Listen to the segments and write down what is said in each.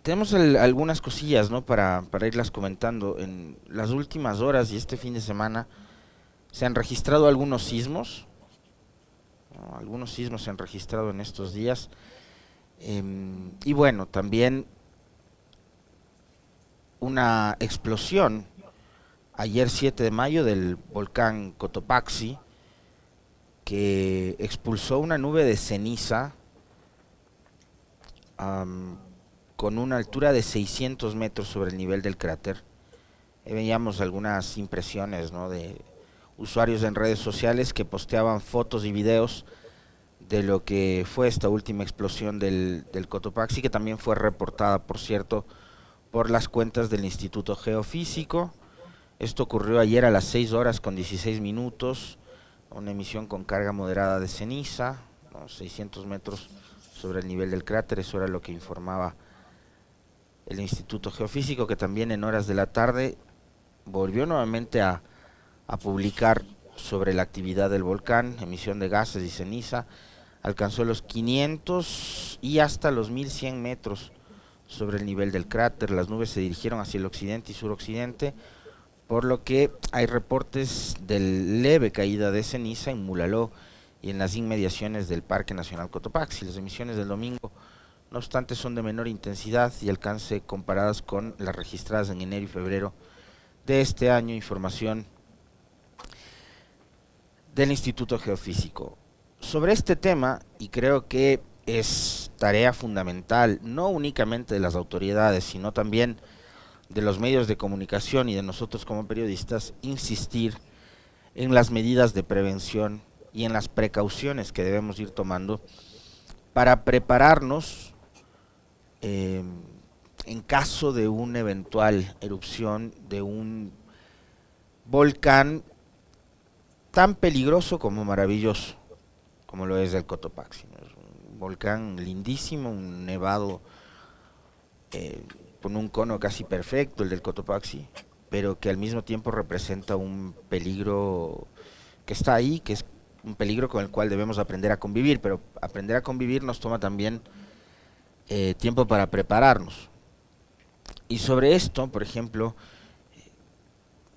Tenemos algunas cosillas, ¿no? Para irlas comentando. En las últimas horas y este fin de semana se han registrado algunos sismos, ¿no? Algunos sismos se han registrado en estos días. Y bueno, también una explosión ayer 7 de mayo del volcán Cotopaxi que expulsó una nube de ceniza am, con una altura de 600 metros sobre el nivel del cráter. Veíamos algunas impresiones, ¿no?, de usuarios en redes sociales que posteaban fotos y videos de lo que fue esta última explosión del Cotopaxi, que también fue reportada, por cierto, por las cuentas del Instituto Geofísico. Esto ocurrió ayer a las 6 horas con 16 minutos, una emisión con carga moderada de ceniza, ¿no?, 600 metros sobre el nivel del cráter. Eso era lo que informaba el Instituto Geofísico, que también en horas de la tarde volvió nuevamente a publicar sobre la actividad del volcán, emisión de gases y ceniza. Alcanzó los 500 y hasta los 1100 metros sobre el nivel del cráter. Las nubes se dirigieron hacia el occidente y suroccidente, por lo que hay reportes de leve caída de ceniza en Mulaló y en las inmediaciones del Parque Nacional Cotopaxi. Las emisiones del domingo, no obstante, son de menor intensidad y alcance comparadas con las registradas en enero y febrero de este año. Información del Instituto Geofísico. Sobre este tema, y creo que es tarea fundamental, no únicamente de las autoridades, sino también de los medios de comunicación y de nosotros como periodistas, insistir en las medidas de prevención y en las precauciones que debemos ir tomando para prepararnos eh, en caso de una eventual erupción de un volcán tan peligroso como maravilloso, como lo es el Cotopaxi, ¿no? Es un volcán lindísimo, un nevado eh, con un cono casi perfecto, el del Cotopaxi, pero que al mismo tiempo representa un peligro que está ahí, que es un peligro con el cual debemos aprender a convivir, pero aprender a convivir nos toma también tiempo para prepararnos. Y sobre esto, por ejemplo,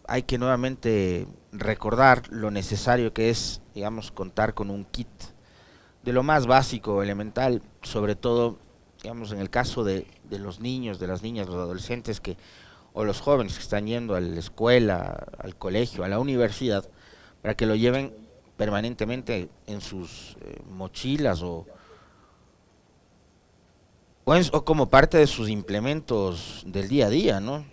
hay que nuevamente recordar lo necesario que es, digamos, contar con un kit de lo más básico, elemental, sobre todo, digamos, en el caso de los niños, de las niñas, los adolescentes que, o los jóvenes que están yendo a la escuela, al colegio, a la universidad, para que lo lleven permanentemente en sus mochilas o como parte de sus implementos del día a día, ¿no?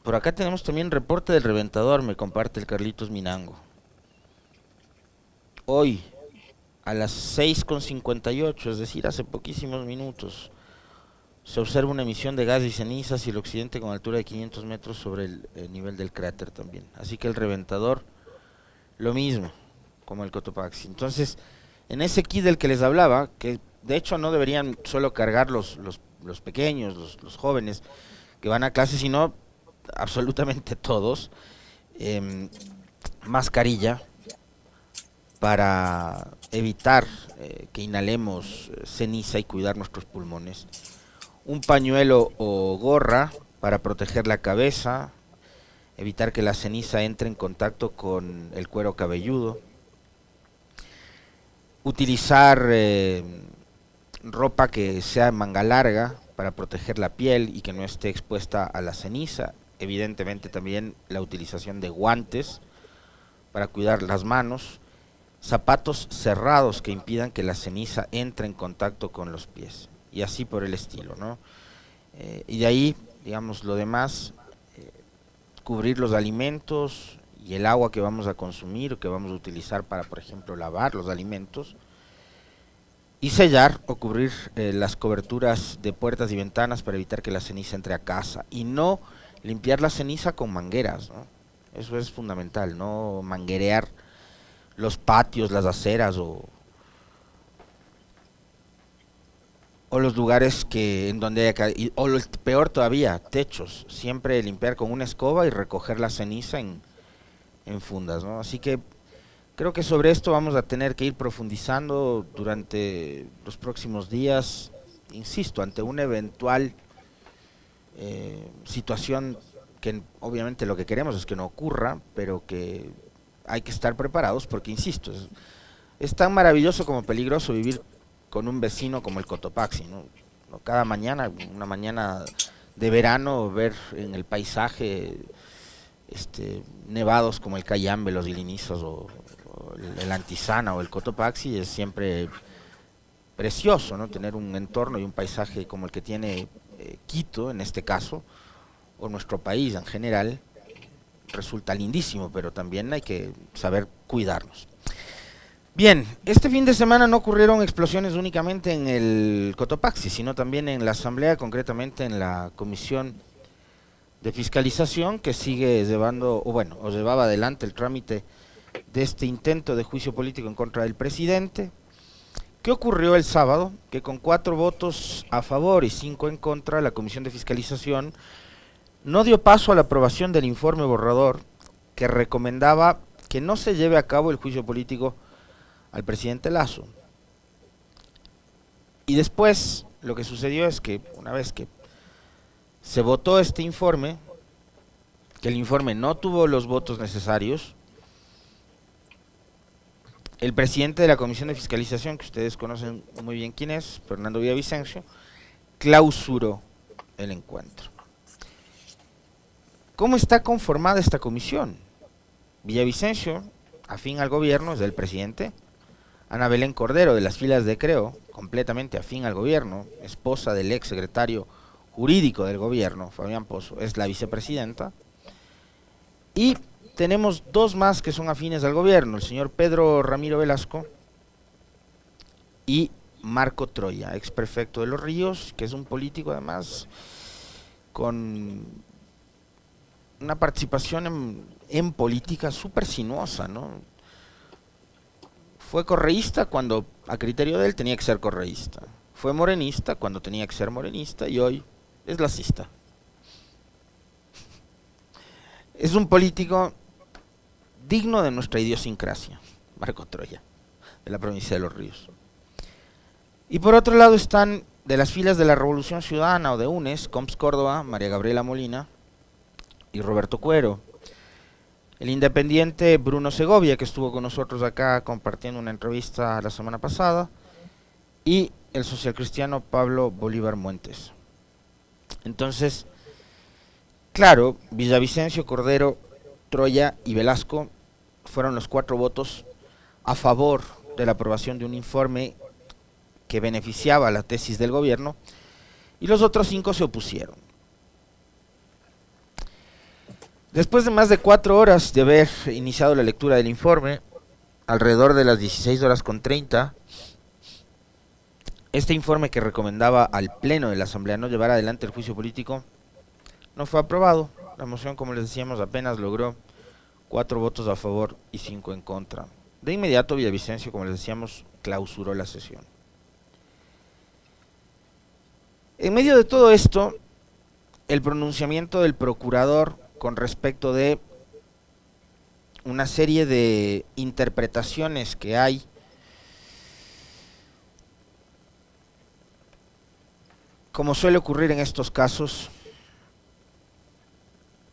Por acá tenemos también reporte del reventador, me comparte el Carlitos Minango. Hoy, a las 6:58, es decir, hace poquísimos minutos, se observa una emisión de gas y cenizas y el occidente con altura de 500 metros sobre el nivel del cráter también. Así que el reventador, lo mismo, como el Cotopaxi. Entonces, en ese kit del que les hablaba, que de hecho no deberían solo cargar los pequeños, los jóvenes que van a clase, sino absolutamente todos, em, mascarilla para evitar que inhalemos ceniza y cuidar nuestros pulmones, un pañuelo o gorra para proteger la cabeza, evitar que la ceniza entre en contacto con el cuero cabelludo, utilizar ropa que sea de manga larga para proteger la piel y que no esté expuesta a la ceniza, evidentemente también la utilización de guantes para cuidar las manos, zapatos cerrados que impidan que la ceniza entre en contacto con los pies y así por el estilo, ¿no? Y de ahí, digamos, lo demás, eh, cubrir los alimentos y el agua que vamos a consumir o que vamos a utilizar para, por ejemplo, lavar los alimentos, y sellar o cubrir las coberturas de puertas y ventanas para evitar que la ceniza entre a casa y no limpiar la ceniza con mangueras, ¿no? Eso es fundamental, no manguerear los patios, las aceras o los lugares que en donde haya o lo peor todavía, techos, siempre limpiar con una escoba y recoger la ceniza en fundas, ¿no? Así que Creo que sobre esto vamos a tener que ir profundizando durante los próximos días, insisto, ante una eventual situación que obviamente lo que queremos es que no ocurra, pero que hay que estar preparados porque, insisto, es tan maravilloso como peligroso vivir con un vecino como el Cotopaxi, ¿no? Cada mañana, una mañana de verano, ver en el paisaje nevados como el Cayambe, los Ilinizos o el Antizana o el Cotopaxi es siempre precioso, ¿no? Tener un entorno y un paisaje como el que tiene Quito en este caso, o nuestro país en general, resulta lindísimo, pero también hay que saber cuidarnos. Bien, este fin de semana no ocurrieron explosiones únicamente en el Cotopaxi, sino también en la Asamblea, concretamente en la Comisión de Fiscalización, que sigue llevando, o llevaba adelante el trámite de este intento de juicio político en contra del presidente. ¿Qué ocurrió el sábado? Que con 4 votos a favor y 5 en contra, la Comisión de Fiscalización no dio paso a la aprobación del informe borrador que recomendaba que no se lleve a cabo el juicio político al presidente Lasso. Y después lo que sucedió es que una vez que se votó este informe, que el informe no tuvo los votos necesarios, el presidente de la Comisión de Fiscalización, que ustedes conocen muy bien quién es, Fernando Villavicencio, clausuró el encuentro. ¿Cómo está conformada esta comisión? Villavicencio, afín al gobierno, es del presidente. Ana Belén Cordero, de las filas de Creo, completamente afín al gobierno, esposa del ex secretario jurídico del gobierno, Fabián Pozo, es la vicepresidenta. Y tenemos 2 más que son afines al gobierno, el señor Pedro Ramiro Velasco y Marco Troya, ex prefecto de Los Ríos, que es un político además con una participación en política súper sinuosa, ¿no? Fue correísta cuando a criterio de él tenía que ser correísta. Fue morenista cuando tenía que ser morenista y hoy es lacista. Es un político digno de nuestra idiosincrasia, Marco Troya, de la provincia de Los Ríos. Y por otro lado están de las filas de la Revolución Ciudadana o de UNES, Comps Córdoba, María Gabriela Molina y Roberto Cuero. El independiente Bruno Segovia, que estuvo con nosotros acá compartiendo una entrevista la semana pasada, y el socialcristiano Pablo Bolívar Muentes. Entonces, claro, Villavicencio, Cordero, Troya y Velasco fueron los 4 votos a favor de la aprobación de un informe que beneficiaba la tesis del gobierno, y los otros 5 se opusieron. Después de más de 4 horas de haber iniciado la lectura del informe, alrededor de las 16:30, este informe que recomendaba al Pleno de la Asamblea no llevar adelante el juicio político no fue aprobado. La moción, como les decíamos, apenas logró 4 votos a favor y 5 en contra. De inmediato Villavicencio, como les decíamos, clausuró la sesión. En medio de todo esto, el pronunciamiento del procurador con respecto de una serie de interpretaciones que hay como suele ocurrir en estos casos,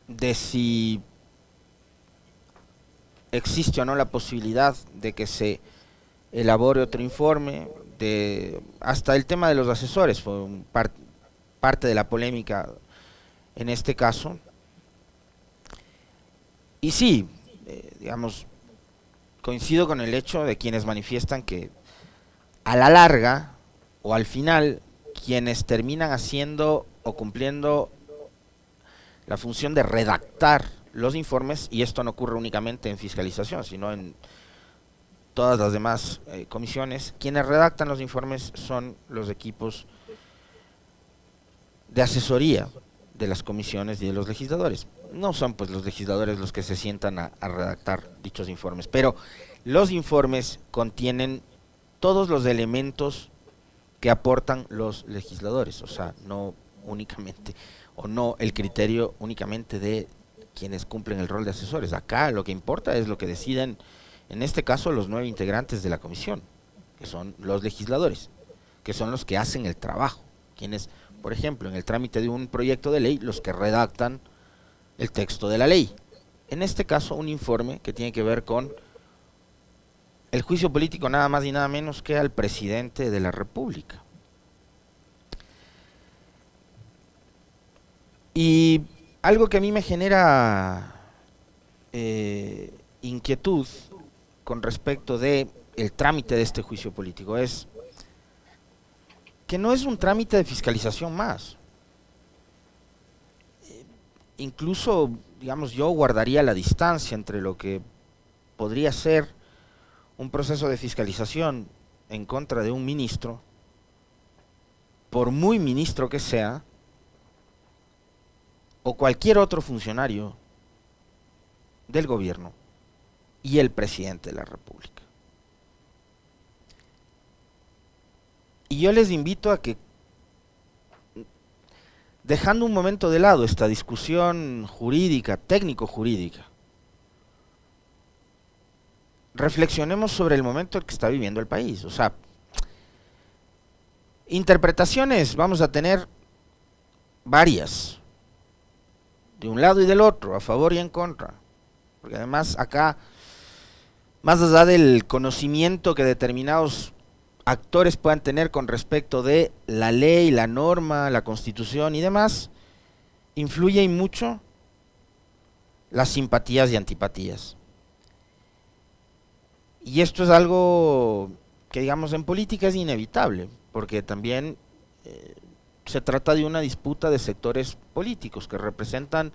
de si existe o no la posibilidad de que se elabore otro informe, hasta el tema de los asesores fue parte de la polémica en este caso. Y sí, digamos, coincido con el hecho de quienes manifiestan que a la larga o al final quienes terminan haciendo o cumpliendo la función de redactar los informes, y esto no ocurre únicamente en fiscalización, sino en todas las demás comisiones, quienes redactan los informes son los equipos de asesoría de las comisiones y de los legisladores. No son pues los legisladores los que se sientan a redactar dichos informes, pero los informes contienen todos los elementos que aportan los legisladores, o sea, no únicamente, o no el criterio únicamente de quienes cumplen el rol de asesores. Acá lo que importa es lo que deciden En este caso, los 9 integrantes de la comisión, que son los legisladores, que son los que hacen el trabajo, quienes, por ejemplo, en el trámite de un proyecto de ley, los que redactan el texto de la ley. En este caso, un informe que tiene que ver con el juicio político nada más y nada menos que al presidente de la República. Y algo que a mí me genera inquietud con respecto de el trámite de este juicio político es que no es un trámite de fiscalización más. Incluso, digamos, yo guardaría la distancia entre lo que podría ser un proceso de fiscalización en contra de un ministro, por muy ministro que sea, o cualquier otro funcionario del gobierno y el presidente de la República. Y yo les invito a que, dejando un momento de lado esta discusión jurídica, técnico-jurídica, reflexionemos sobre el momento que está viviendo el país. O sea, interpretaciones vamos a tener varias, de un lado y del otro, a favor y en contra, porque además acá, más allá del conocimiento que determinados actores puedan tener con respecto de la ley, la norma, la constitución y demás, influye y mucho las simpatías y antipatías. Y esto es algo que, digamos, en política es inevitable, porque también se trata de una disputa de sectores políticos que representan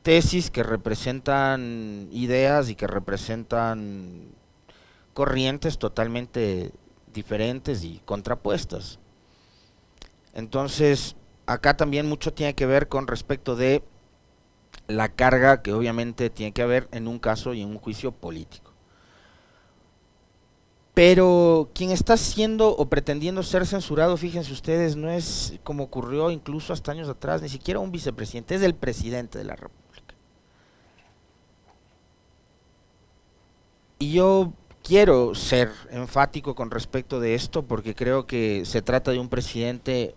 tesis, que representan ideas y que representan corrientes totalmente diferentes y contrapuestas. Entonces, acá también mucho tiene que ver con respecto de la carga que obviamente tiene que haber en un caso y en un juicio político. Pero quien está siendo o pretendiendo ser censurado, fíjense ustedes, no es como ocurrió incluso hasta años atrás, ni siquiera un vicepresidente, es el presidente de la República. Y yo quiero ser enfático con respecto de esto porque creo que se trata de un presidente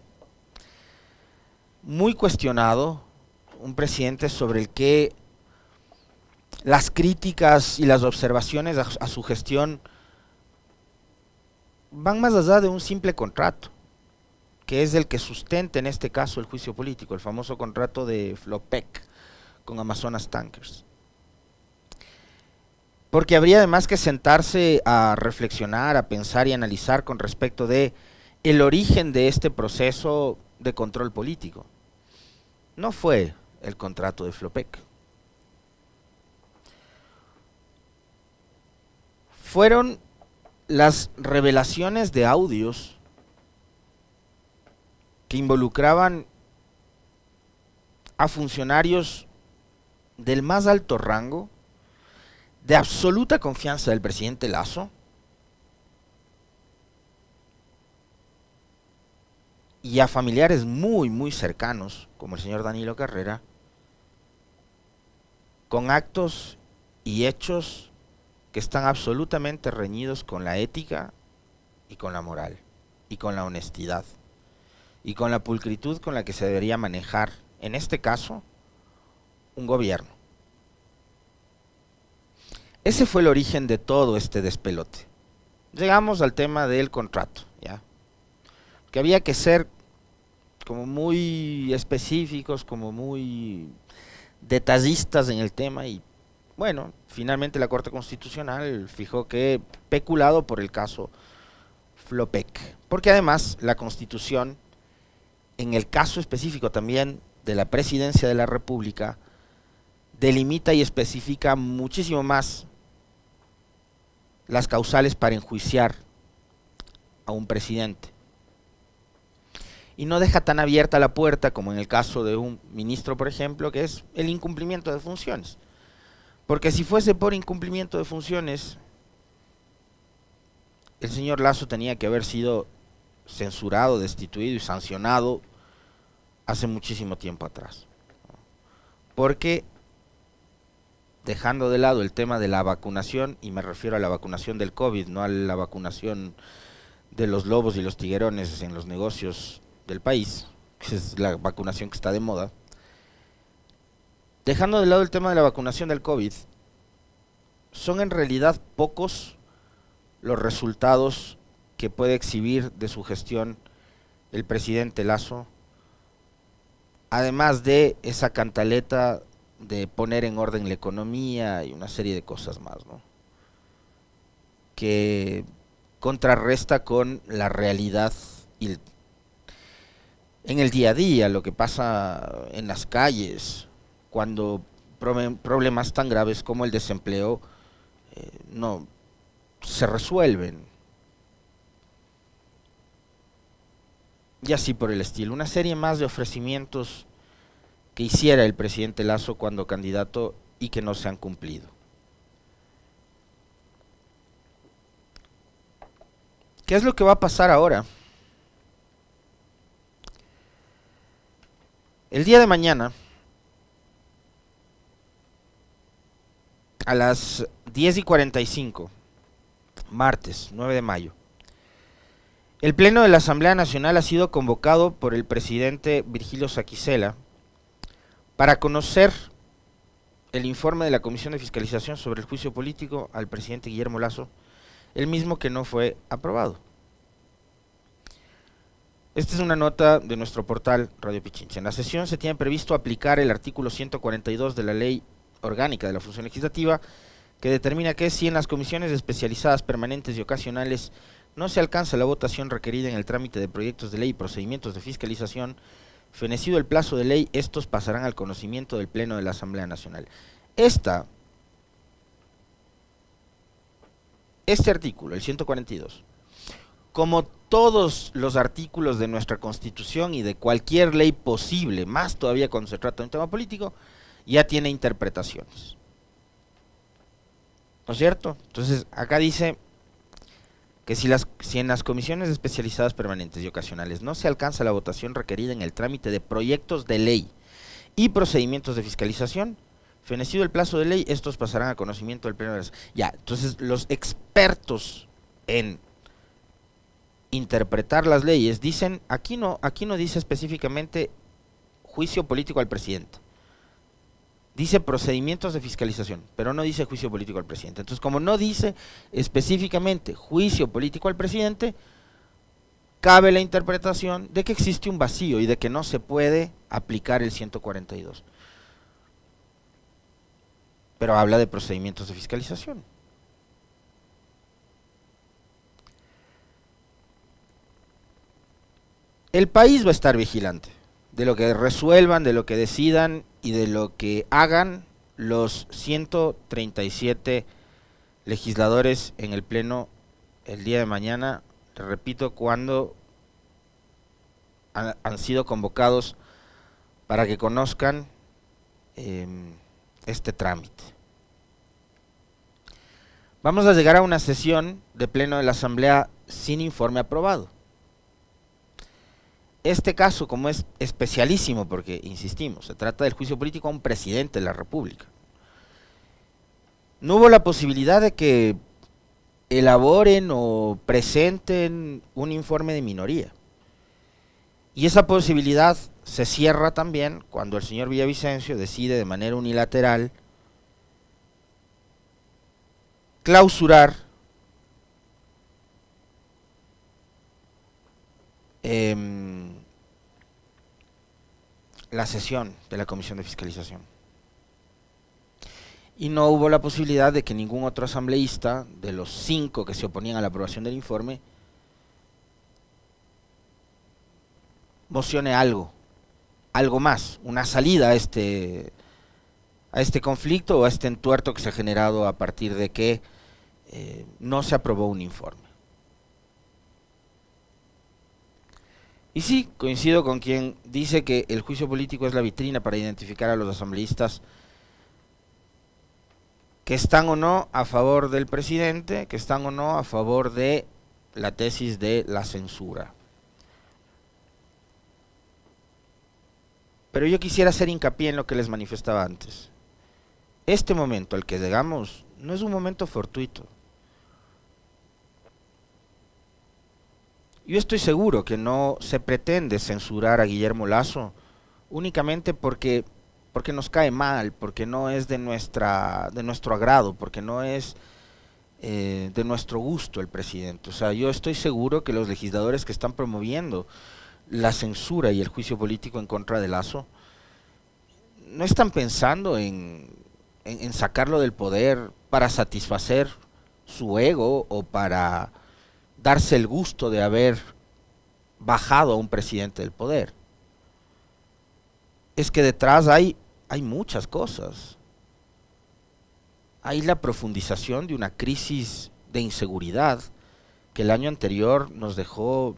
muy cuestionado, un presidente sobre el que las críticas y las observaciones a su gestión van más allá de un simple contrato, que es el que sustenta en este caso el juicio político, el famoso contrato de Flopec con Amazonas Tankers. Porque habría además que sentarse a reflexionar, a pensar y analizar con respecto de el origen de este proceso de control político. No fue el contrato de Flopec. Fueron las revelaciones de audios que involucraban a funcionarios del más alto rango, de absoluta confianza del presidente Lasso, y a familiares muy cercanos, como el señor Danilo Carrera, con actos y hechos que están absolutamente reñidos con la ética y con la moral, y con la honestidad, y con la pulcritud con la que se debería manejar, en este caso, un gobierno. Ese fue el origen de todo este despelote. Llegamos al tema del contrato, ¿ya? Que había que ser como muy específicos, como muy detallistas en el tema y bueno, finalmente la Corte Constitucional fijó que peculado por el caso Flopec, porque además la Constitución, en el caso específico también de la Presidencia de la República, delimita y especifica muchísimo más las causales para enjuiciar a un presidente. Y no deja tan abierta la puerta como en el caso de un ministro, por ejemplo, que es el incumplimiento de funciones. Porque si fuese por incumplimiento de funciones, el señor Lasso tenía que haber sido censurado, destituido y sancionado hace muchísimo tiempo atrás. Porque dejando de lado el tema de la vacunación, y me refiero a la vacunación del COVID, no a la vacunación de los lobos y los tiguerones en los negocios del país, que es la vacunación que está de moda. Dejando de lado el tema de la vacunación del COVID, son en realidad pocos los resultados que puede exhibir de su gestión el presidente Lasso, además de esa cantaleta de poner en orden la economía y una serie de cosas más, ¿no? Que contrarresta con la realidad y en el día a día, lo que pasa en las calles, cuando problemas tan graves como el desempleo no se resuelven. Y así por el estilo. Una serie más de ofrecimientos que hiciera el presidente Lasso cuando candidato y que no se han cumplido. ¿Qué es lo que va a pasar ahora? El día de mañana, a las 10:45, martes 9 de mayo, el Pleno de la Asamblea Nacional ha sido convocado por el presidente Virgilio Saquicela para conocer el informe de la Comisión de Fiscalización sobre el juicio político al presidente Guillermo Lasso, el mismo que no fue aprobado. Esta es una nota de nuestro portal Radio Pichincha. En la sesión se tiene previsto aplicar el artículo 142 de la Ley Orgánica de la Función Legislativa, que determina que si en las comisiones especializadas permanentes y ocasionales no se alcanza la votación requerida en el trámite de proyectos de ley y procedimientos de fiscalización, fenecido el plazo de ley, estos pasarán al conocimiento del Pleno de la Asamblea Nacional. Este artículo, el 142, como todos los artículos de nuestra Constitución y de cualquier ley posible, más todavía cuando se trata de un tema político, ya tiene interpretaciones. ¿No es cierto? Entonces, acá dice que si en las comisiones especializadas permanentes y ocasionales no se alcanza la votación requerida en el trámite de proyectos de ley y procedimientos de fiscalización, fenecido el plazo de ley, estos pasarán a conocimiento del Pleno de las... Ya, entonces los expertos en interpretar las leyes dicen, aquí no dice específicamente juicio político al presidente, dice procedimientos de fiscalización, pero no dice juicio político al presidente. Entonces, como no dice específicamente juicio político al presidente, cabe la interpretación de que existe un vacío y de que no se puede aplicar el 142. Pero habla de procedimientos de fiscalización. El país va a estar vigilante de lo que resuelvan, de lo que decidan y de lo que hagan los 137 legisladores en el Pleno el día de mañana, te repito, cuando han sido convocados para que conozcan este trámite. Vamos a llegar a una sesión de Pleno de la Asamblea sin informe aprobado. Este caso, como es especialísimo, porque, insistimos, se trata del juicio político a un presidente de la República, no hubo la posibilidad de que elaboren o presenten un informe de minoría. Y esa posibilidad se cierra también cuando el señor Villavicencio decide de manera unilateral clausurar la sesión de la Comisión de Fiscalización. Y no hubo la posibilidad de que ningún otro asambleísta, de los 5 que se oponían a la aprobación del informe, mocione algo más, una salida a este conflicto o a este entuerto que se ha generado a partir de que no se aprobó un informe. Y sí, coincido con quien dice que el juicio político es la vitrina para identificar a los asambleístas que están o no a favor del presidente, que están o no a favor de la tesis de la censura. Pero yo quisiera hacer hincapié en lo que les manifestaba antes. este momento al que llegamos no es un momento fortuito. Yo estoy seguro que no se pretende censurar a Guillermo Lasso únicamente porque nos cae mal, porque no es de nuestro agrado, porque no es de nuestro gusto el presidente. O sea, yo estoy seguro que los legisladores que están promoviendo la censura y el juicio político en contra de Lasso no están pensando en sacarlo del poder para satisfacer su ego o para darse el gusto de haber bajado a un presidente del poder. Es que detrás hay muchas cosas. Hay la profundización de una crisis de inseguridad que el año anterior nos dejó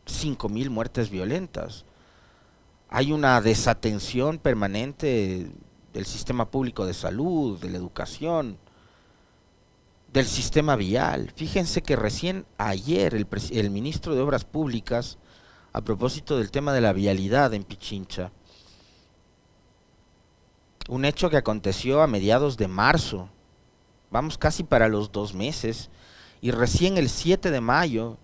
5.000 muertes violentas. Hay una desatención permanente del sistema público de salud, de la educación, del sistema vial. Fíjense que recién ayer el ministro de Obras Públicas, a propósito del tema de la vialidad en Pichincha, un hecho que aconteció a mediados de marzo, vamos casi para los 2 meses, y recién el 7 de mayo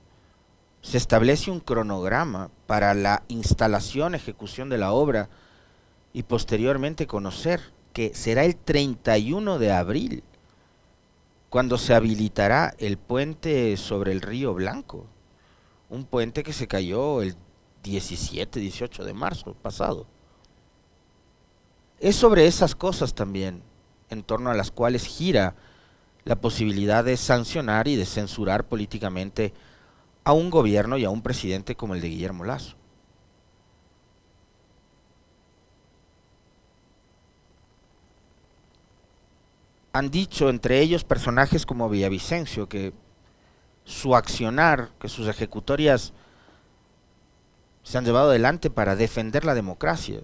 se establece un cronograma para la instalación, ejecución de la obra y posteriormente conocer que será el 31 de abril cuando se habilitará el puente sobre el Río Blanco, un puente que se cayó el 17-18 de marzo pasado. Es sobre esas cosas también, en torno a las cuales gira la posibilidad de sancionar y de censurar políticamente a un gobierno y a un presidente como el de Guillermo Lasso. Han dicho entre ellos personajes como Villavicencio que su accionar, que sus ejecutorias se han llevado adelante para defender la democracia.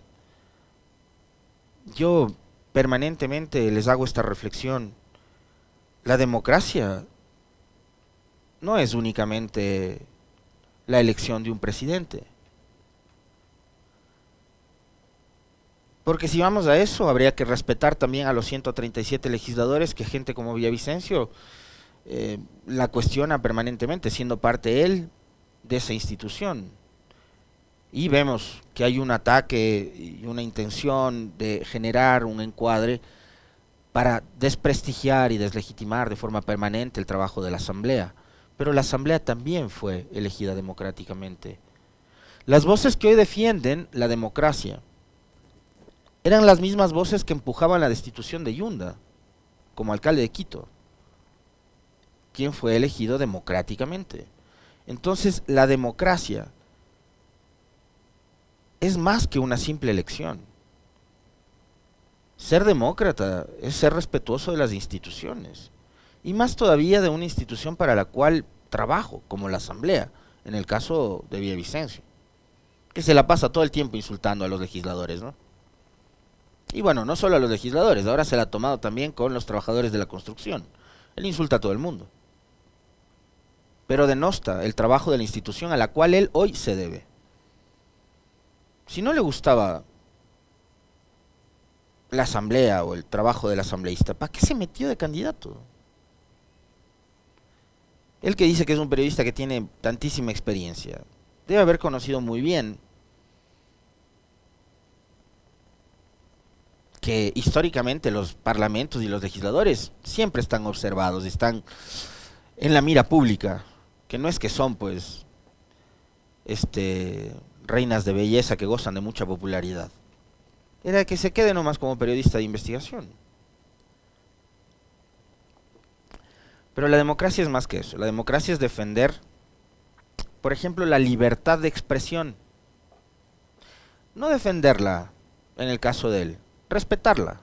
Yo permanentemente les hago esta reflexión. La democracia no es únicamente la elección de un presidente. Porque si vamos a eso, habría que respetar también a los 137 legisladores que gente como Villavicencio la cuestiona permanentemente, siendo parte él de esa institución. Y vemos que hay un ataque y una intención de generar un encuadre para desprestigiar y deslegitimar de forma permanente el trabajo de la Asamblea. Pero la Asamblea también fue elegida democráticamente. Las voces que hoy defienden la democracia eran las mismas voces que empujaban la destitución de Yunda como alcalde de Quito, quien fue elegido democráticamente. Entonces, la democracia es más que una simple elección. Ser demócrata es ser respetuoso de las instituciones, y más todavía de una institución para la cual trabajo, como la Asamblea, en el caso de Villavicencio, que se la pasa todo el tiempo insultando a los legisladores, ¿no? Y bueno, no solo a los legisladores, ahora se la ha tomado también con los trabajadores de la construcción. Él insulta a todo el mundo, pero denosta el trabajo de la institución a la cual él hoy se debe. Si no le gustaba la asamblea o el trabajo del asambleísta, ¿para qué se metió de candidato? Él que dice que es un periodista que tiene tantísima experiencia, debe haber conocido muy bien que históricamente los parlamentos y los legisladores siempre están observados, están en la mira pública, que no es que son pues reinas de belleza que gozan de mucha popularidad. Era que se quede nomás como periodista de investigación. Pero la democracia es más que eso. La democracia es defender, por ejemplo, la libertad de expresión. No defenderla, en el caso de él, respetarla.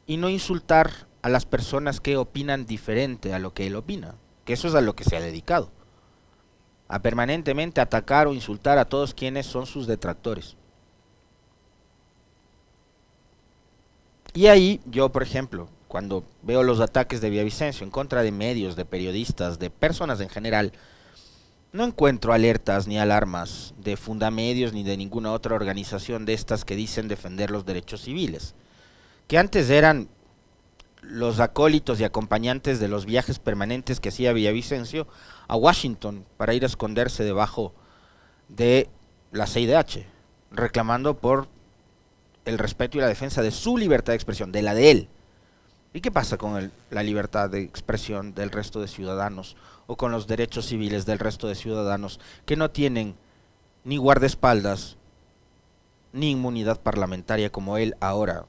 Y no insultar a las personas que opinan diferente a lo que él opina. Que eso es a lo que se ha dedicado. A permanentemente atacar o insultar a todos quienes son sus detractores. Y ahí yo, por ejemplo, cuando veo los ataques de Villavicencio en contra de medios, de periodistas, de personas en general, no encuentro alertas ni alarmas de Fundamedios ni de ninguna otra organización de estas que dicen defender los derechos civiles, que antes eran los acólitos y acompañantes de los viajes permanentes que hacía Villavicencio a Washington para ir a esconderse debajo de la CIDH, reclamando por el respeto y la defensa de su libertad de expresión, de la de él. ¿Y qué pasa con la libertad de expresión del resto de ciudadanos o con los derechos civiles del resto de ciudadanos que no tienen ni guardaespaldas ni inmunidad parlamentaria como él ahora